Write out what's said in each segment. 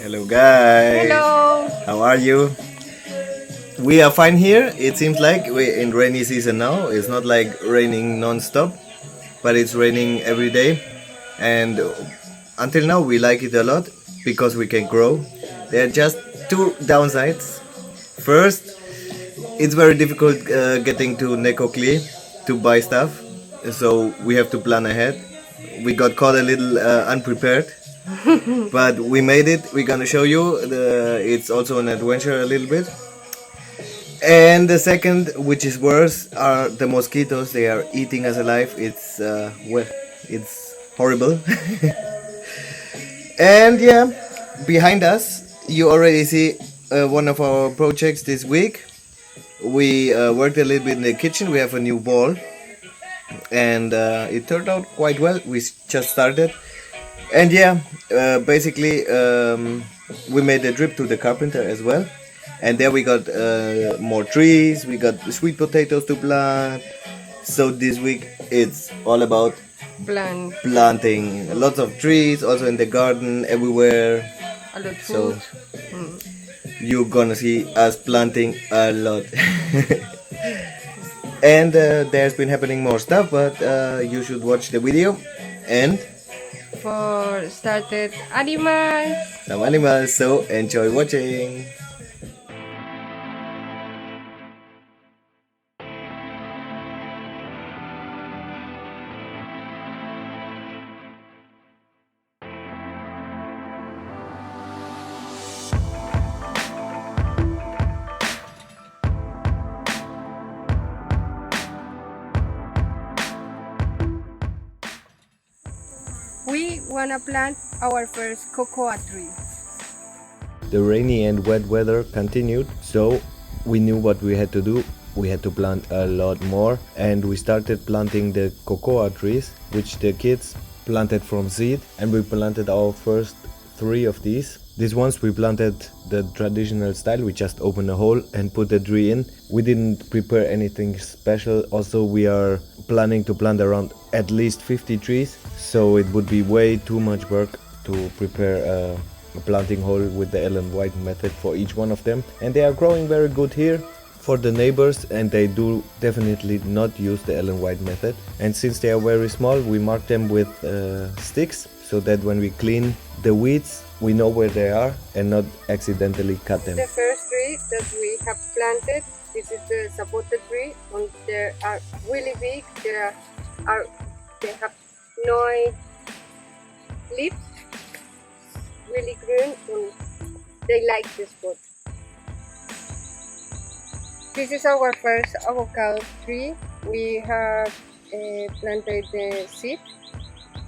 Hello guys. Hello. How are you? We are fine here. It seems like we're in rainy season now. It's not like raining non-stop, but it's raining every day. And until now we like it a lot because we can grow. There are just two downsides. First, it's very difficult getting to Necoclí to buy stuff. So we have to plan ahead. We got caught a little unprepared. But we made it. We're gonna show you. It's also an adventure a little bit. And the second, which is worse, are the mosquitoes. They are eating us alive. It's well, it's horrible. And yeah, behind us, you already see one of our projects this week. We worked a little bit in the kitchen. We have a new wall, and it turned out quite well. We just started. And yeah, basically, we made a trip to the carpenter as well. And there we got more trees, we got sweet potatoes to plant. So this week it's all about Plan planting lots of trees, also in the garden, everywhere. a lot So food. you're gonna see us planting a lot. And there's been happening more stuff, but you should watch the video. And For started animals. some animals, so enjoy watching. We wanna plant our first cocoa tree. The rainy and wet weather continued, so we knew what we had to do. We had to plant a lot more, and we started planting the cocoa trees, which the kids planted from seed, and we planted our first 3 of these. These ones we planted the traditional style. We just opened a hole and put the tree in. We didn't prepare anything special. Also, we are planning to plant around at least 50 trees, so it would be way too much work to prepare a planting hole with the Ellen White method for each one of them. And they are growing very good here for the neighbors, and they do definitely not use the Ellen White method. And since they are very small, we mark them with sticks, so that when we clean the weeds, we know where they are and not accidentally cut them. The first tree that we have planted, this is the supported tree, and they are really big. They have no leaves, really green, and they like this spot. This is our first avocado tree. We have planted the seed,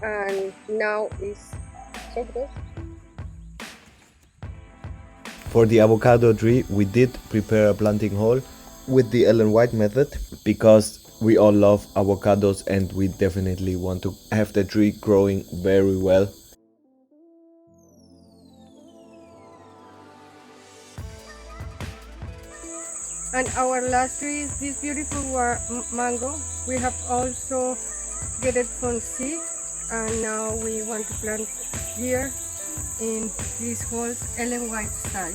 and now it's so good. For the avocado tree, we did prepare a planting hole with the Ellen White method because we all love avocados and we definitely want to have the tree growing very well. And our last tree is this beautiful mango. We have also get it from seed, and now we want to plant here in this whole Ellen White style.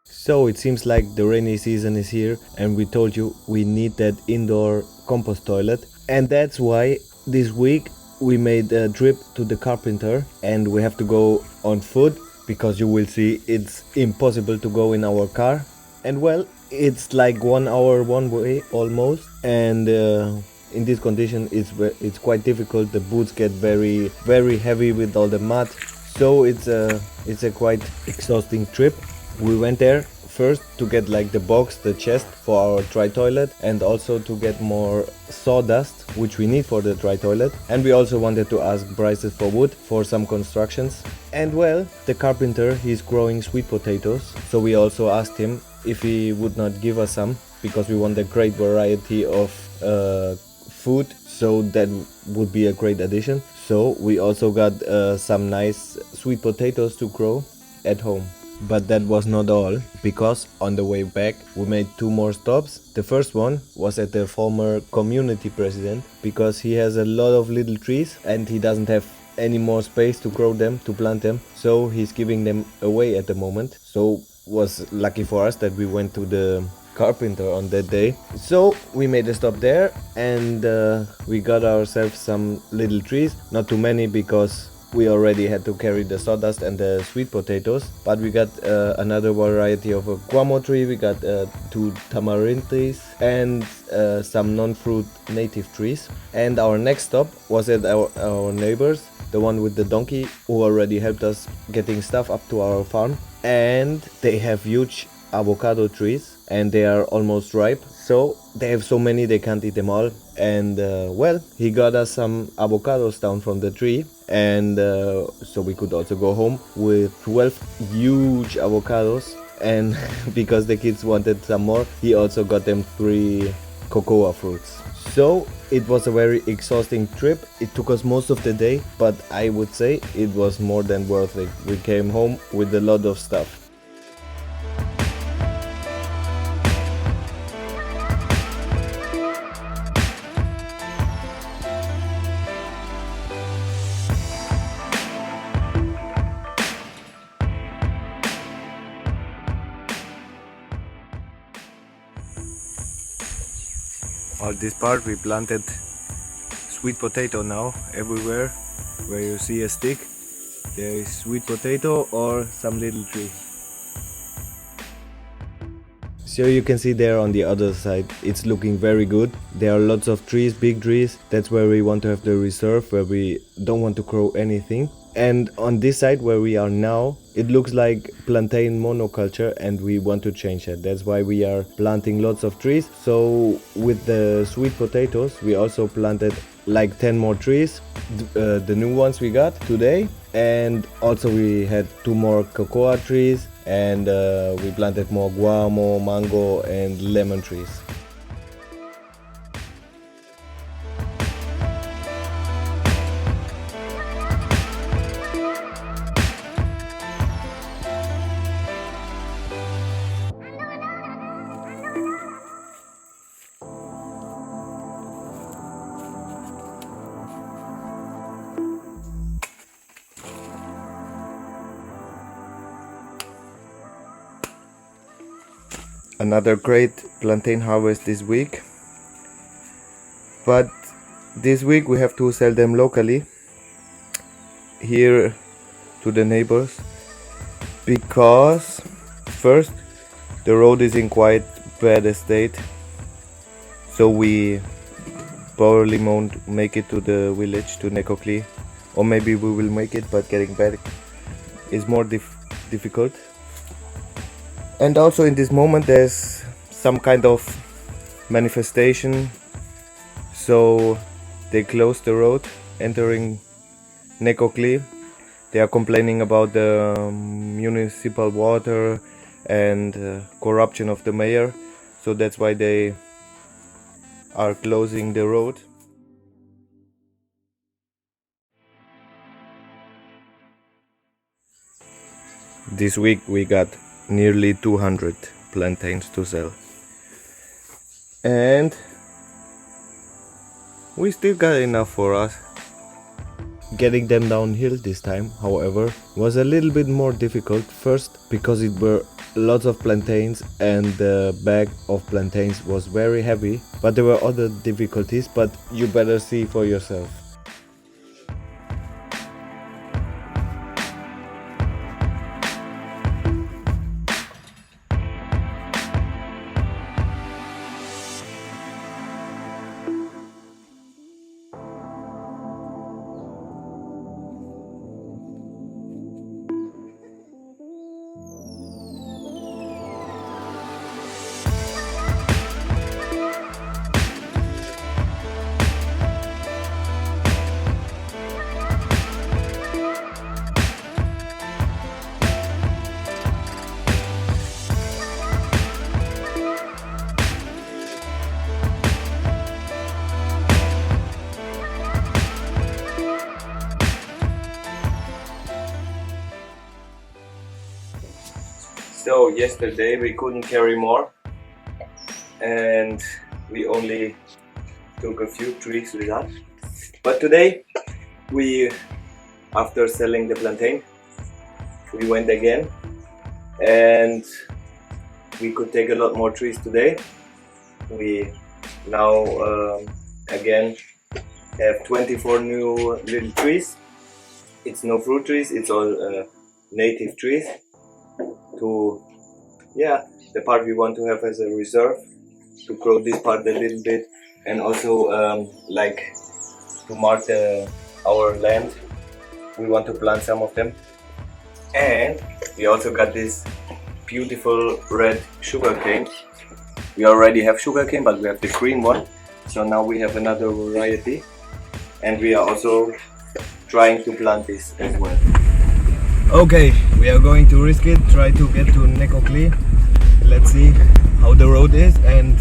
So it seems like the rainy season is here, and we told you we need that indoor compost toilet. And that's why this week we made a trip to the carpenter, and we have to go on foot because you will see it's impossible to go in our car. And well, it's like 1 hour one way almost, and in this condition it's quite difficult. The boots get very heavy with all the mud, so it's a quite exhausting trip. We went there first to get like the box, the chest for our dry toilet, and also to get more sawdust, which we need for the dry toilet. And we also wanted to ask prices for wood for some constructions. And well, the carpenter, he's growing sweet potatoes, so we also asked him if he would not give us some, because we want a great variety of food, so that would be a great addition. So we also got some nice sweet potatoes to grow at home. But that was not all, because on the way back we made 2 more stops. The first one was at the former community president, because he has a lot of little trees and he doesn't have any more space to grow them, to plant them, so he's giving them away at the moment. So was lucky for us that we went to the carpenter on that day. So we made a stop there, and we got ourselves some little trees, not too many because we already had to carry the sawdust and the sweet potatoes, but we got another variety of a guamo tree, we got 2 tamarind trees, and some non-fruit native trees. And our next stop was at our neighbors, the one with the donkey, who already helped us getting stuff up to our farm. And they have huge avocado trees and they are almost ripe, so they have so many they can't eat them all. And well, he got us some avocados down from the tree, and so we could also go home with 12 huge avocados. And because the kids wanted some more, he also got them 3 cocoa fruits. So it was a very exhausting trip. It took us most of the day, but I would say it was more than worth it. We came home with a lot of stuff. On this part we planted sweet potato now. Everywhere where you see a stick, there is sweet potato or some little tree. So you can see there on the other side, it's looking very good. There are lots of trees, big trees. That's where we want to have the reserve, where we don't want to grow anything. And on this side where we are now, it looks like plantain monoculture, and we want to change it. That's why we are planting lots of trees. So with the sweet potatoes, we also planted like 10 more trees, the new ones we got today. And also we had 2 more cocoa trees, and we planted more guamo, mango and lemon trees. Another great plantain harvest this week, but this week we have to sell them locally here to the neighbors, because first the road is in quite bad state, so we probably won't make it to the village, to Necoclí, or maybe we will make it, but getting back is more difficult. And also in this moment there's some kind of manifestation, so they closed the road entering Necoclí. They are complaining about the municipal water and corruption of the mayor, so that's why they are closing the road. This week we got nearly 200 plantains to sell, and we still got enough for us. Getting them downhill this time, however, was a little bit more difficult. First, because it were lots of plantains and the bag of plantains was very heavy, but there were other difficulties, but you better see for yourself. So yesterday we couldn't carry more and we only took a few trees with us. But today we, after selling the plantain, we went again and we could take a lot more trees today. We now again have 24 new little trees. It's no fruit trees, it's all native trees. The part we want to have as a reserve, to grow this part a little bit, and also like to mark our land. We want to plant some of them. And we also got this beautiful red sugarcane. We already have sugarcane, but we have the green one. So now we have another variety. And we are also trying to plant this as well. Okay, we are going to risk it, try to get to Necoclí. Let's see how the road is and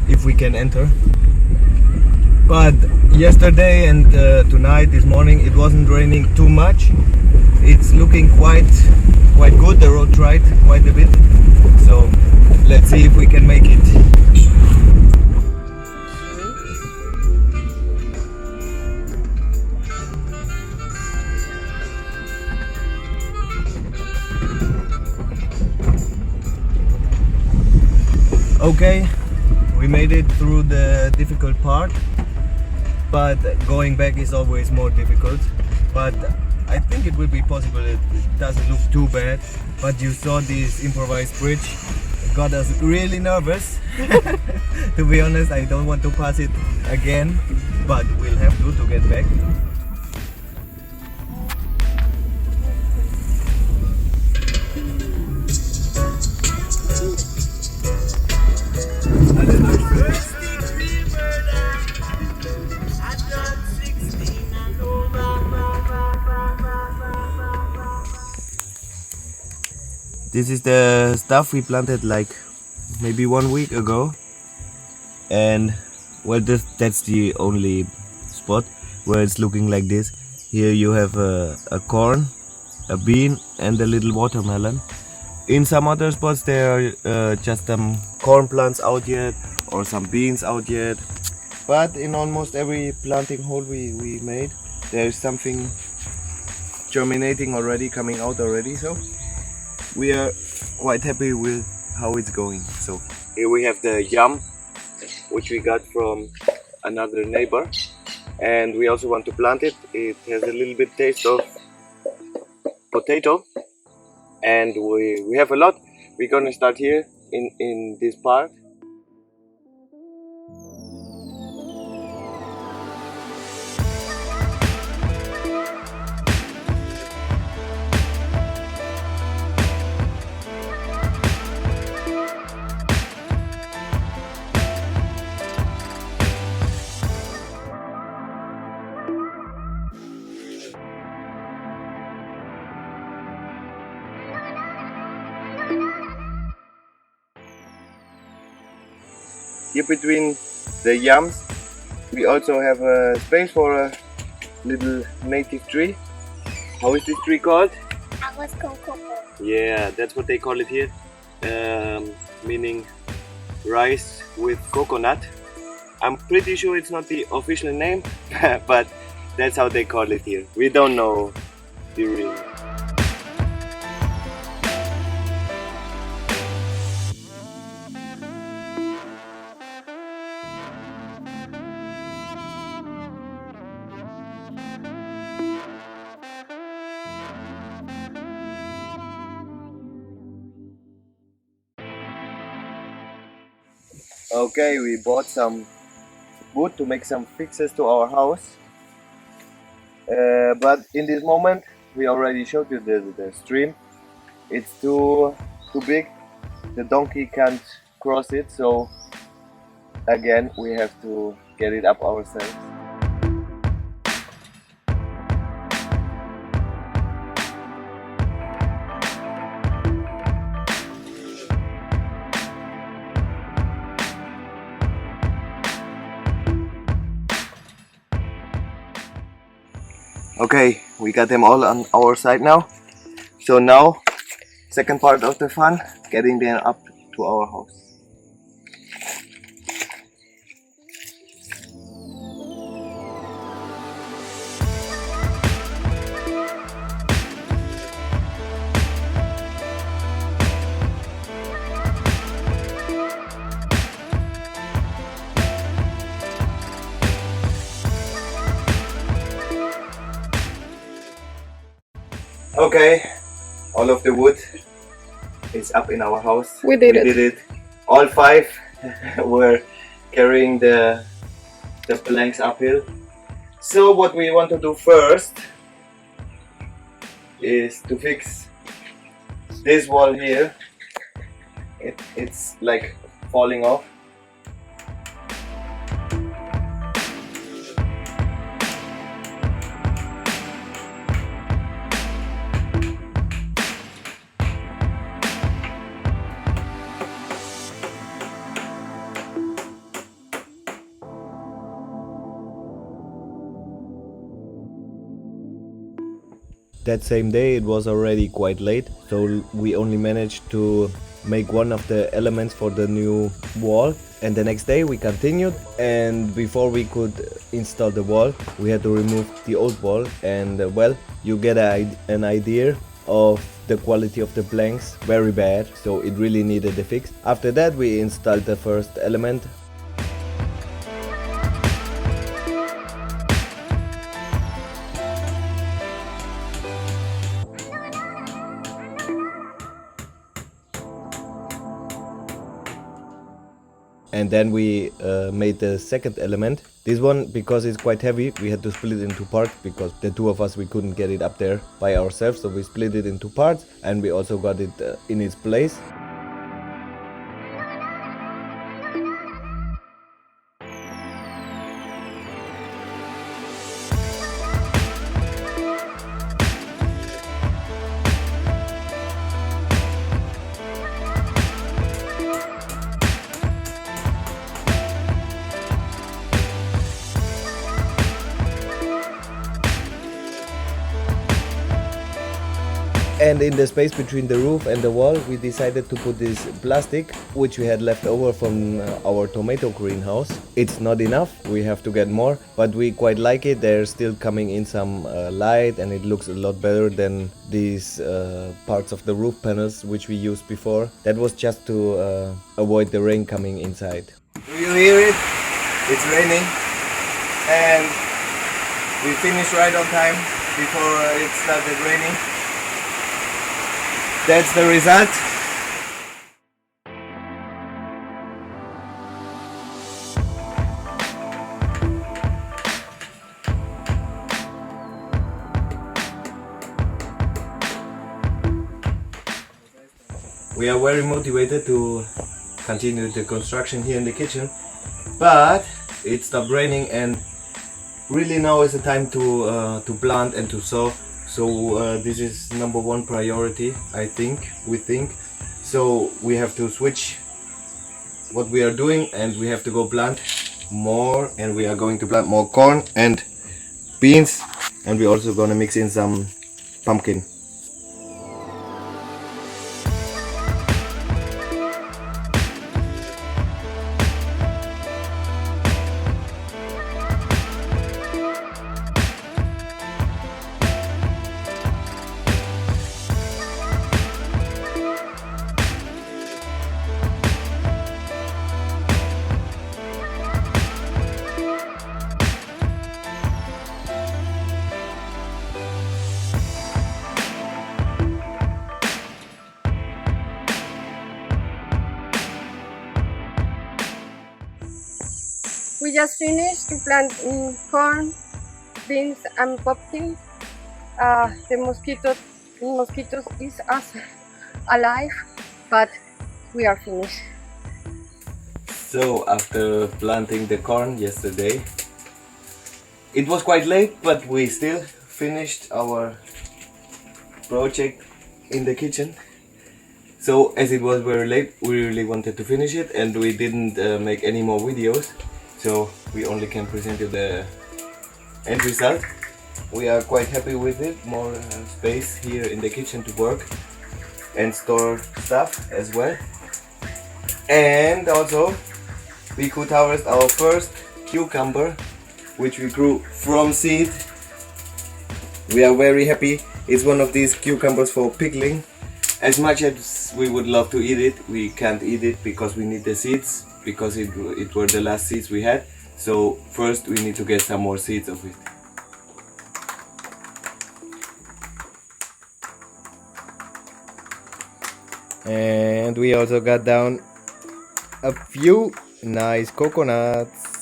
if we can enter. But yesterday and tonight, this morning, it wasn't raining too much. It's looking quite good. The road dried quite a bit. So let's see if we can make it. Okay, we made it through the difficult part, but going back is always more difficult. But I think it will be possible. It doesn't look too bad. But you saw this improvised bridge. It got us really nervous. To be honest, I don't want to pass it again, but we'll have to get back. This is the stuff we planted like maybe 1 week ago, and well, that's the only spot where it's looking like this. Here you have a corn, a bean, and a little watermelon. In some other spots there are just some corn plants out yet or some beans out yet, but in almost every planting hole we made, there's something germinating already, coming out already. So we are quite happy with how it's going. So here we have the yam, which we got from another neighbor, and we also want to plant it. It has a little bit taste of potato, and we have a lot. We're gonna start here in this part. Here between the yams, we also have a space for a little native tree. How is this tree called? Cocoa. Yeah, that's what they call it here, meaning rice with coconut. I'm pretty sure it's not the official name, but that's how they call it here. We don't know the real name. Okay, we bought some wood to make some fixes to our house. But in this moment, we already showed you the stream. It's too big. The donkey can't cross it, so again we have to get it up ourselves. Okay, we got them all on our side now. So now, second part of the fun, getting them up to our house. Okay, all of the wood is up in our house. We did it. All 5 were carrying the planks uphill. So what we want to do first is to fix this wall here. It's like falling off. That same day it was already quite late, so we only managed to make one of the elements for the new wall, and the next day we continued, and before we could install the wall we had to remove the old wall, and well, you get an idea of the quality of the planks, very bad, so it really needed a fix. After that we installed the first element. And then we made the second element. This one, because it's quite heavy, we had to split it into parts, because the 2 of us, we couldn't get it up there by ourselves, so we split it into parts, and we also got it in its place. And in the space between the roof and the wall we decided to put this plastic which we had left over from our tomato greenhouse. It's not enough, we have to get more, but we quite like it. There's still coming in some light, and it looks a lot better than these parts of the roof panels which we used before. That was just to avoid the rain coming inside. Do you hear it? It's raining, and we finished right on time before it started raining. That's the result. We are very motivated to continue the construction here in the kitchen, but it stopped raining, and really now is the time to plant and to sow. So this is number 1 priority, we think. So we have to switch what we are doing, and we have to go plant more, and we are going to plant more corn and beans, and we're also gonna mix in some pumpkin. We just finished to plant corn, beans, and pumpkins. The mosquitoes is us alive, but we are finished. So after planting the corn yesterday, it was quite late, but we still finished our project in the kitchen. So as it was very late, we really wanted to finish it, and we didn't make any more videos. So we only can present you the end result. We are quite happy with it, more space here in the kitchen to work. and store stuff as well. And also we could harvest our first cucumber, which we grew from seed. We are very happy. It's one of these cucumbers for pickling. As much as we would love to eat it, we can't eat it because we need the seeds, because it were the last seeds we had. So first we need to get some more seeds of it. And we also got down a few nice coconuts.